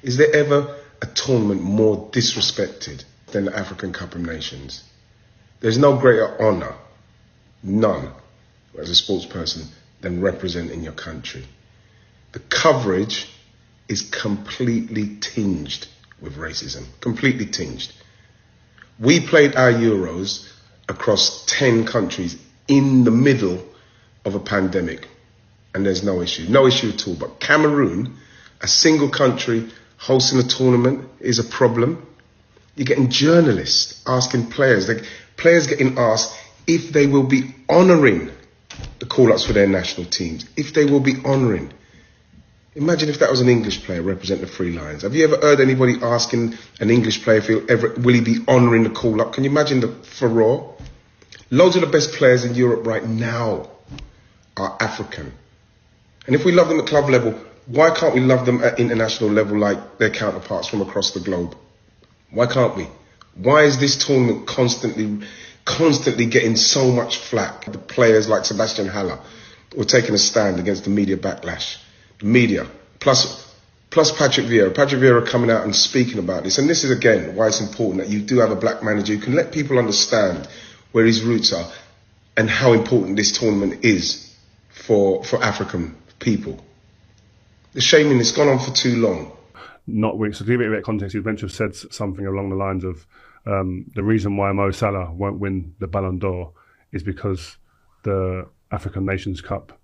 Is there ever a tournament more disrespected than the African Cup of Nations? There's no greater honour, none, as a sports person, than representing your country. The coverage is completely tinged with racism, completely tinged. We played our Euros across 10 countries in the middle of a pandemic, and there's no issue at all. But Cameroon, a single country hosting a tournament, is a problem. You're getting journalists asking players, players getting asked if they will be honouring the call-ups for their national teams, if they will be honouring. Imagine if that was an English player representing the Three Lions. Have you ever heard anybody asking an English player if will he be honouring the call-up? Can you imagine the furore? Loads of the best players in Europe right now are African. And if we love them at club level, why can't we love them at international level like their counterparts from across the globe? Why can't we? Why is this tournament constantly getting so much flack? The players like Sebastian Haller were taking a stand against the media backlash. The media, plus Patrick Vieira. Patrick Vieira coming out and speaking about this. And this is, again, why it's important that you do have a black manager who can let people understand where his roots are and how important this tournament is for African people. The shaming has gone on for too long. So to give it a bit of context, he was meant to have said something along the lines of the reason why Mo Salah won't win the Ballon d'Or is because the African Nations Cup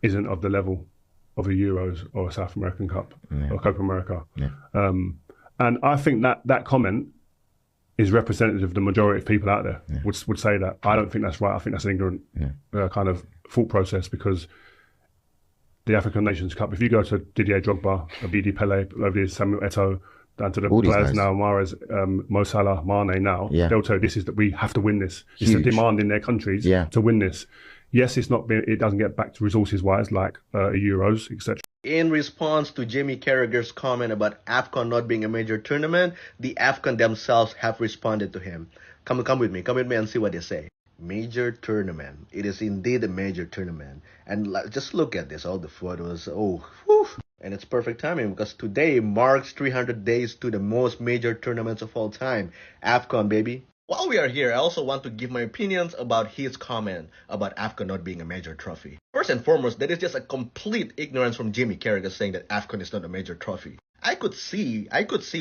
isn't of the level of a Euros or a South American Cup or Copa America. Yeah. And I think that comment is representative of the majority of people out there would say that. I don't think that's right. I think that's an ignorant kind of thought process, because the African Nations Cup, if you go to Didier Drogba, Abidi Pele, Samuel Eto'o, down to the players now, Mahrez, Mo Salah, Mane now, they'll tell you that we have to win this. It's a demand in their countries to win this. Yes, it doesn't get back to resources-wise like Euros, etc. In response to Jimmy Carragher's comment about AFCON not being a major tournament, the AFCON themselves have responded to him. Come with me and see what they say. Major tournament. It is indeed a major tournament. And just look at this, all the photos. Oh, whew. And it's perfect timing because today marks 300 days to the most major tournaments of all time. AFCON, baby. While we are here, I also want to give my opinions about his comment about AFCON not being a major trophy. First and foremost, that is just a complete ignorance from Jimmy Carragher saying that AFCON is not a major trophy. I could see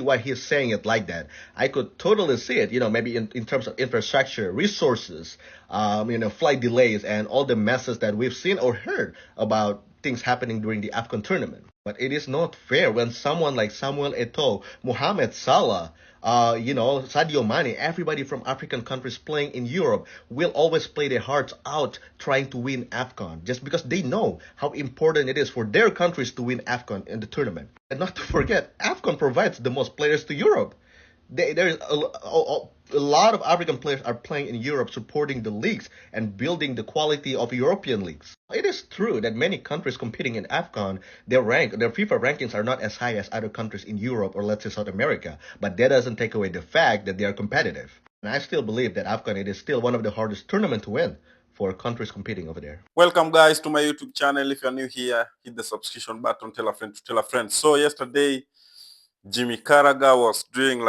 why he's saying it like that. I could totally see it, maybe in terms of infrastructure, resources, flight delays, and all the messes that we've seen or heard about things happening during the AFCON tournament. But it is not fair when someone like Samuel Eto'o, Mohamed Salah, Sadio Mane, everybody from African countries playing in Europe will always play their hearts out trying to win AFCON just because they know how important it is for their countries to win AFCON in the tournament. And not to forget, AFCON provides the most players to Europe. There's a lot of African players are playing in Europe, supporting the leagues and building the quality of European leagues. It is true that many countries competing in AFCON, their FIFA rankings are not as high as other countries in Europe or let's say South America, but that doesn't take away the fact that they are competitive. And I still believe that AFCON, it is still one of the hardest tournaments to win for countries competing over there. Welcome guys to my YouTube channel. If you're new here, hit the subscription button, tell a friend to tell a friend. So yesterday, Jimmy Carragher was doing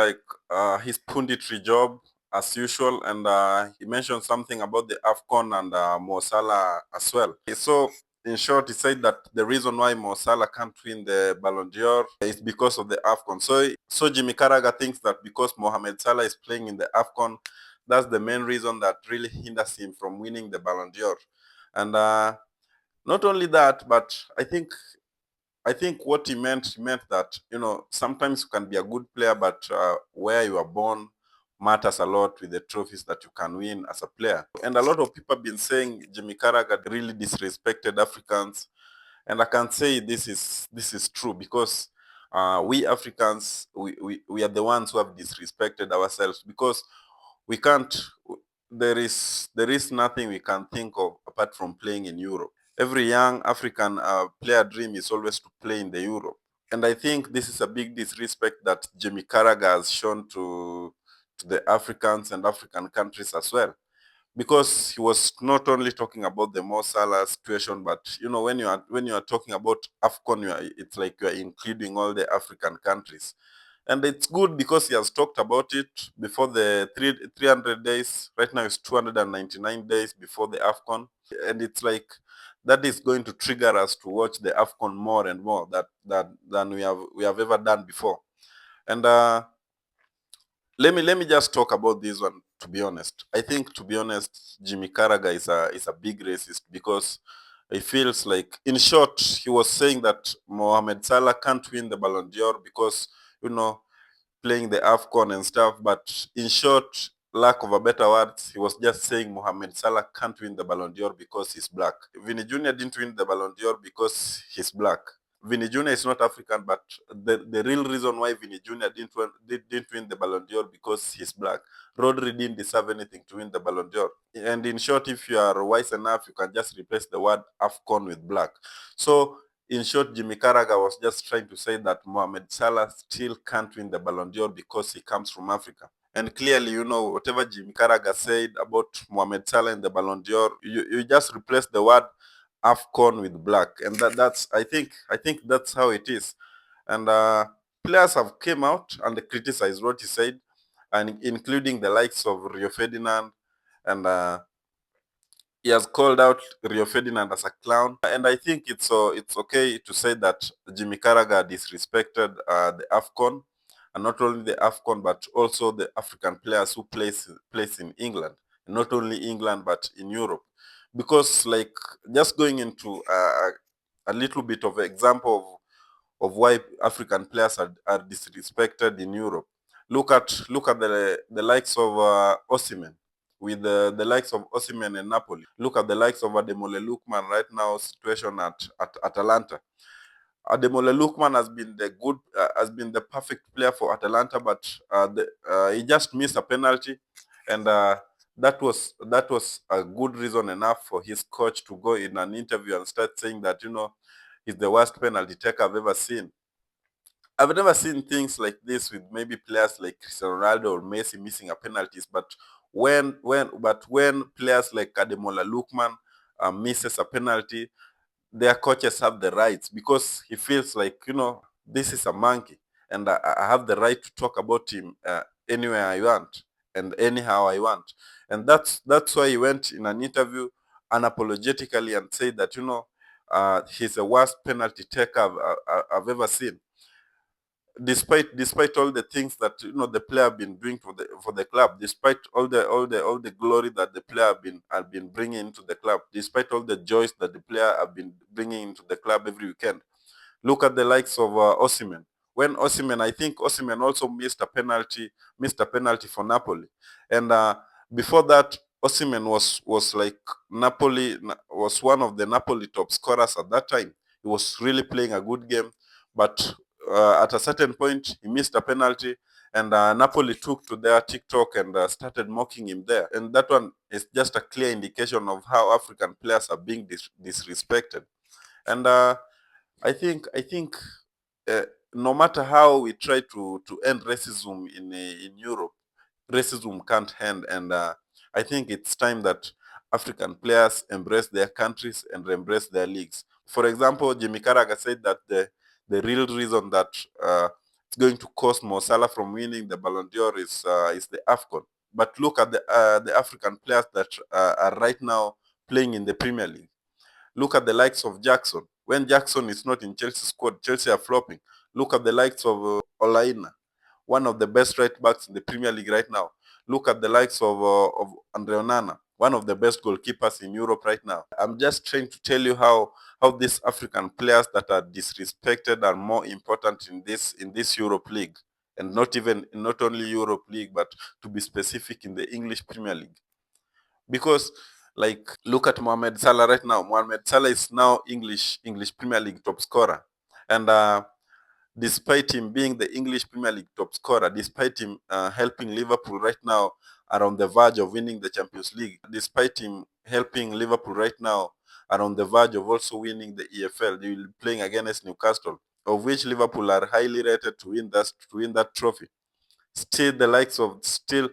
his punditry job as usual, and he mentioned something about the AFCON and Mo Salah as well. So in short, he said that the reason why Mo Salah can't win the Ballon d'Or is because of the AFCON. So Jimmy Carragher thinks that because Mohamed Salah is playing in the AFCON, that's the main reason that really hinders him from winning the Ballon d'Or. And not only that, but I think what he meant that, sometimes you can be a good player, but where you are born matters a lot with the trophies that you can win as a player. And a lot of people have been saying Jimmy Carragher really disrespected Africans. And I can say this is true because we Africans, we are the ones who have disrespected ourselves because we can't, there is nothing we can think of apart from playing in Europe. Every young African player dream is always to play in the Europe. And I think this is a big disrespect that Jimmy Carragher has shown to the Africans and African countries as well. because he was not only talking about the Mo Salah situation, but when you are talking about AFCON, it's like you are including all the African countries. And it's good because he has talked about it before the 300 days. Right now it's 299 days before the AFCON. And it's like that is going to trigger us to watch the AFCON more and more than we have ever done before. And let me just talk about this one. To be honest, I think, to be honest, Jimmy Carragher is a big racist, because it feels like, in short, he was saying that Mohamed Salah can't win the Ballon d'Or because, you know, playing the AFCON and stuff. But in short, lack of a better words, he was just saying Mohamed Salah can't win the Ballon d'Or because he's black. Vinny Jr. didn't win the Ballon d'Or because he's black. Vinny Jr. is not African, but the real reason why Vinny Jr. didn't win the Ballon d'Or because he's black. Rodri didn't deserve anything to win the Ballon d'Or. And in short, if you are wise enough, you can just replace the word AFCON with black. So in short, Jimmy Carragher was just trying to say that Mohamed Salah still can't win the Ballon d'Or because he comes from Africa. And clearly, whatever Jimmy Carragher said about Mohamed Salah and the Ballon d'Or, you just replace the word AFCON with black. And that's I think that's how it is. And players have came out and criticized what he said, and including the likes of Rio Ferdinand, and he has called out Rio Ferdinand as a clown. And I think it's okay to say that Jimmy Carragher disrespected the AFCON, and not only the AFCON, but also the African players who plays in England. And not only England, but in Europe. Because, like, just going into a little bit of example of why African players are disrespected in Europe. Look at the likes of Osimhen, with the likes of Osimhen and Napoli. Look at the likes of Ademola Lookman right now, situation at Atalanta. Ademola Lookman has been the perfect player for Atalanta, but he just missed a penalty, and that was a good reason enough for his coach to go in an interview and start saying that, he's the worst penalty taker I've ever seen. I've never seen things like this with maybe players like Cristiano Ronaldo or Messi missing a penalties, but when players like Ademola Lookman misses a penalty, their coaches have the rights, because he feels like, this is a monkey, and I have the right to talk about him anywhere I want and anyhow I want. And that's why he went in an interview unapologetically and said that, he's the worst penalty taker I've ever seen, despite all the things that, the player have been doing for the club, despite all the glory that the player have been bringing into the club, despite all the joys that the player have been bringing into the club every weekend. Look at the likes of Osimhen. I think Osimhen also missed a penalty for Napoli, and before that, Osimhen was like was one of the Napoli top scorers at that time. He was really playing a good game, but at a certain point he missed a penalty, and Napoli took to their TikTok and started mocking him there. And that one is just a clear indication of how African players are being disrespected. And I think uh, no matter how we try to end racism in Europe, racism can't end. And I think it's time that African players embrace their countries and embrace their leagues. For example, Jimmy Carragher said that the real reason that it's going to cost Mo Salah from winning the Ballon d'Or is the AFCON. But look at the African players that are right now playing in the Premier League. Look at the likes of Jackson. When Jackson is not in Chelsea's squad, Chelsea are flopping. Look at the likes of Olaina, one of the best right backs in the Premier League right now. Look at the likes of Andre Onana, one of the best goalkeepers in Europe right now. I'm just trying to tell you how these African players that are disrespected are more important in this Europe League, and not only Europe League, but to be specific, in the English Premier League. Because, like, look at Mohamed Salah right now. Mohamed Salah is now English Premier League top scorer, and despite him being the English Premier League top scorer, despite him helping Liverpool right now are on the verge of winning the Champions League, despite him helping Liverpool right now are on the verge of also winning the EFL, they will be playing against Newcastle, of which Liverpool are highly rated to win that trophy. still the likes of still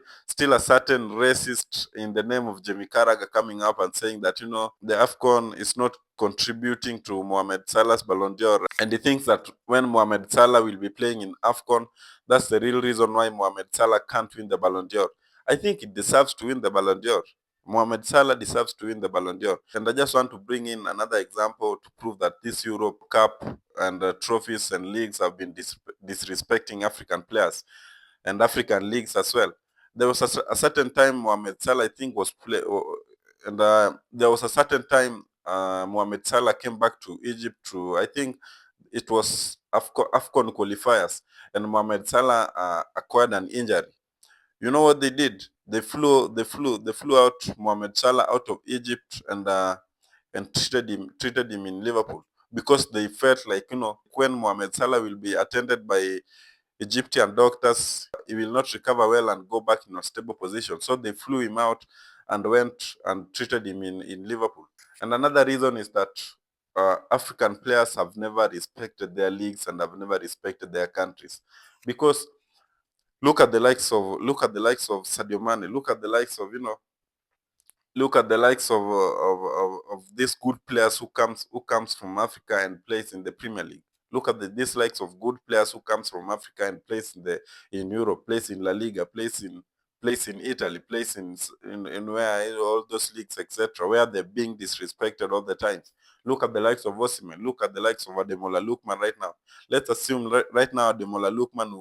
a certain racist in the name of Jamie Carragher coming up and saying that, the AFCON is not contributing to Mohamed Salah's Ballon d'Or. And he thinks that when Mohamed Salah will be playing in AFCON, that's the real reason why Mohamed Salah can't win the Ballon d'Or. I think it deserves to win the Ballon d'Or. Mohamed Salah deserves to win the Ballon d'Or. And I just want to bring in another example to prove that this Europe Cup and trophies and leagues have been disrespecting African players and African leagues as well. There was a certain time Mohamed Salah, I think, was there was a certain time Mohamed Salah came back to Egypt to, I think it was AFCON qualifiers, and Mohamed Salah acquired an injury. You know what they did? They flew out Mohamed Salah out of Egypt and treated him in Liverpool, because they felt like, when Mohamed Salah will be attended by Egyptian doctors, he will not recover well and go back in a stable position. So they flew him out and went and treated him in Liverpool. And another reason is that African players have never respected their leagues and have never respected their countries, because look at the likes of Sadio Mane. Look at the likes of these good players who comes from Africa and plays in the Premier League. Look at the dislikes of good players who comes from Africa and plays in Europe, plays in La Liga, plays in Italy, plays in where, all those leagues, etc., where they're being disrespected all the time. Look at the likes of Osimhen. Look at the likes of Ademola Lookman right now. Let's assume right now Ademola Lookman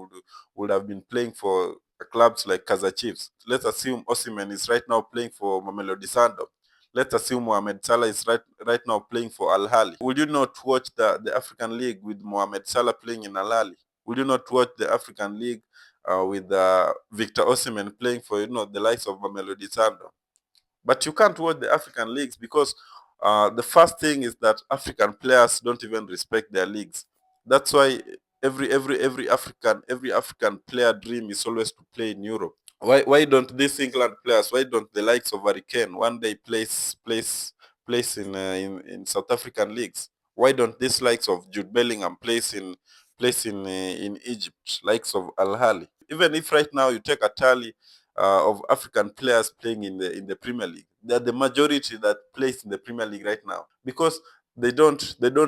would have been playing for clubs like Kaizer Chiefs. Let's assume Osimhen is right now playing for Mamelodi Sundowns. Let's assume Mohamed Salah is right now playing for Al Ahly. Would you not watch the African League with Mohamed Salah playing in Al Ahly? Would you not watch the African League with Victor Osimhen playing for, the likes of Mamelodi Sundowns? But you can't watch the African leagues because the first thing is that African players don't even respect their leagues. That's why every African player dream is always to play in Europe. Why don't these England players? Why don't the likes of Hurricane one day place in South African leagues? Why don't these likes of Jude Bellingham place in Egypt, likes of Al Ahly? Even if right now you take a tally of African players playing in the Premier League, they're the majority that plays in the Premier League right now, because they don't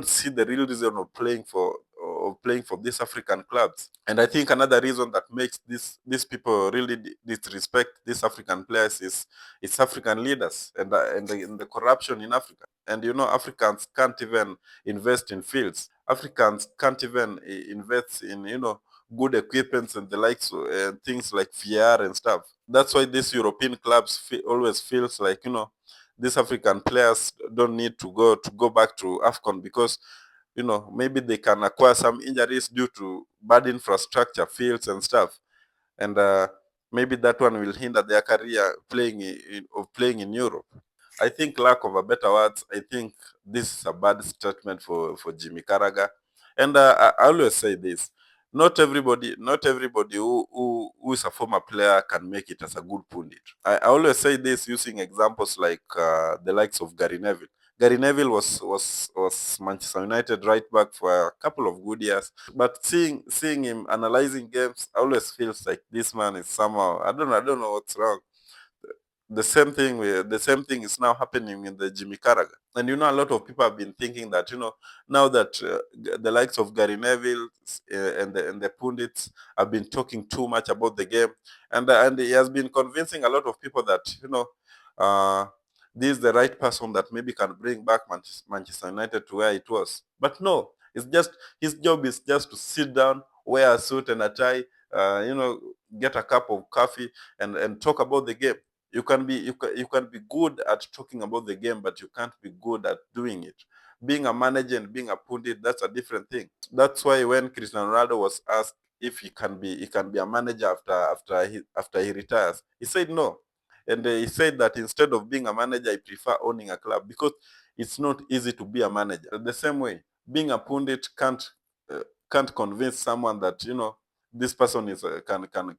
see the real reason of playing for these African clubs. And I think another reason that makes these people really disrespect these African players is African leaders and the corruption in Africa. And Africans can't even invest in fields. Africans can't even invest in good equipments and the likes, things like VR and stuff. That's why these European clubs always feels like these African players don't need to go back to AFCON, because maybe they can acquire some injuries due to bad infrastructure, fields and stuff. And maybe that one will hinder their career playing in Europe. I think, lack of a better words, I think this is a bad statement for Jimmy Carragher. And I always say this: not everybody who is a former player can make it as a good pundit. I always say this using examples like the likes of Gary Neville. Gary Neville was Manchester United right back for a couple of good years, but seeing him analyzing games, I always feels like this man is somehow, I don't know what's wrong. The same thing is now happening in the Jimmy Carragher. And a lot of people have been thinking that now that the likes of Gary Neville and the pundits have been talking too much about the game, and he has been convincing a lot of people that uh, this is the right person that maybe can bring back Manchester United to where it was. But no, it's just his job is just to sit down, wear a suit and a tie, get a cup of coffee and talk about the game. You can be good at talking about the game, but you can't be good at doing it. Being a manager and being a pundit, that's a different thing. That's why when Cristiano Ronaldo was asked if he can be a manager after he retires, he said no. And he said that instead of being a manager, I prefer owning a club, because it's not easy to be a manager. The same way, being a pundit can't convince someone that this person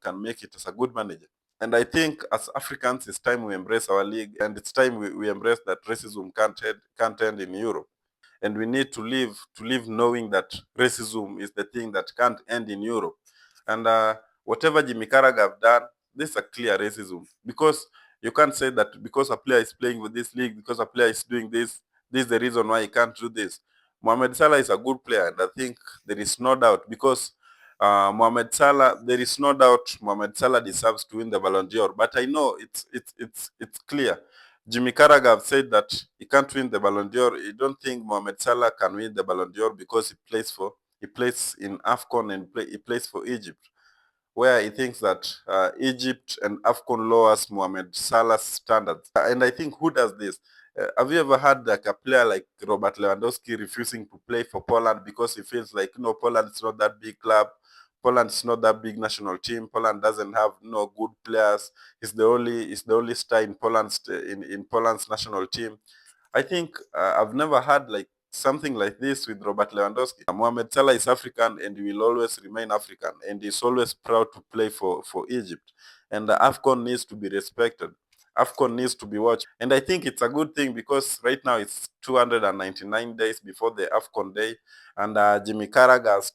can make it as a good manager. And I think as Africans, it's time we embrace our league, and it's time we embrace that racism can't end in Europe. And we need to live knowing that racism is the thing that can't end in Europe. And whatever Jimmy Carragher have done, this is a clear racism, because you can't say that because a player is playing with this league, because a player is doing this is the reason why he can't do this. Mohamed Salah is a good player, and I think there is no doubt, because there is no doubt Mohamed Salah deserves to win the Ballon d'Or. But I know it's clear. Jimmy Carragher have said that he can't win the Ballon d'Or. I don't think Mohamed Salah can win the Ballon d'Or because he plays in AFCON and he plays for Egypt, where he thinks that Egypt and AFCON lowers Mohamed Salah's standards. And I think, who does this? Have you ever had like a player like Robert Lewandowski refusing to play for Poland because he feels like, Poland is not that big club, Poland is not that big national team, Poland doesn't have good players. He's the only star in Poland's national team. I think I've never had like something like this with Robert Lewandowski. Mohamed Salah is African and he will always remain African, and he's always proud to play for Egypt. And the AFCON needs to be respected. AFCON needs to be watched. And I think it's a good thing, because right now it's 299 days before the AFCON day. And Jimmy Carragher is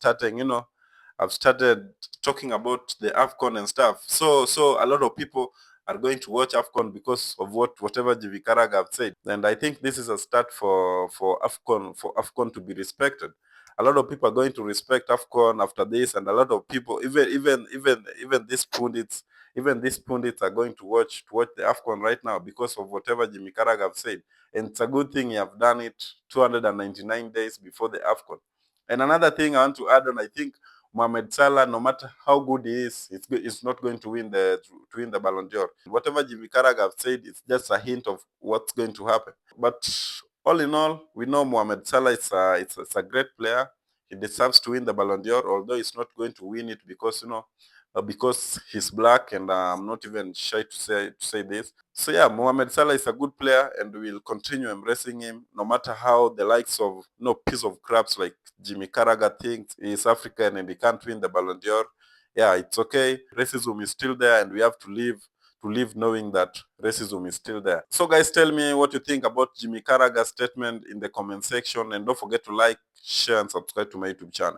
I've started talking about the AFCON and stuff. So a lot of people are going to watch AFCON because of whatever Jimmy Carragher have said. And I think this is a start for AFCON to be respected. A lot of people are going to respect AFCON after this, and a lot of people, even these pundits are going to watch the AFCON right now because of whatever Jimmy Carragher have said. And it's a good thing you have done it 299 days before the AFCON. And another thing I want to add on, I think Mohamed Salah, no matter how good he is, it's not going to win the Ballon d'Or. Whatever Jimmy Carragher have said, it's just a hint of what's going to happen. But all in all, we know Mohamed Salah is a great player. He deserves to win the Ballon d'Or, although he's not going to win it because he's black, and I'm not even shy to say this. So yeah, Mohamed Salah is a good player, and we'll continue embracing him, no matter how the likes of piece of craps like Jimmy Carragher thinks he's African and he can't win the Ballon d'Or. Yeah, it's okay. Racism is still there, and we have to live knowing that racism is still there. So guys, tell me what you think about Jimmy Carragher's statement in the comment section, and don't forget to like, share, and subscribe to my YouTube channel.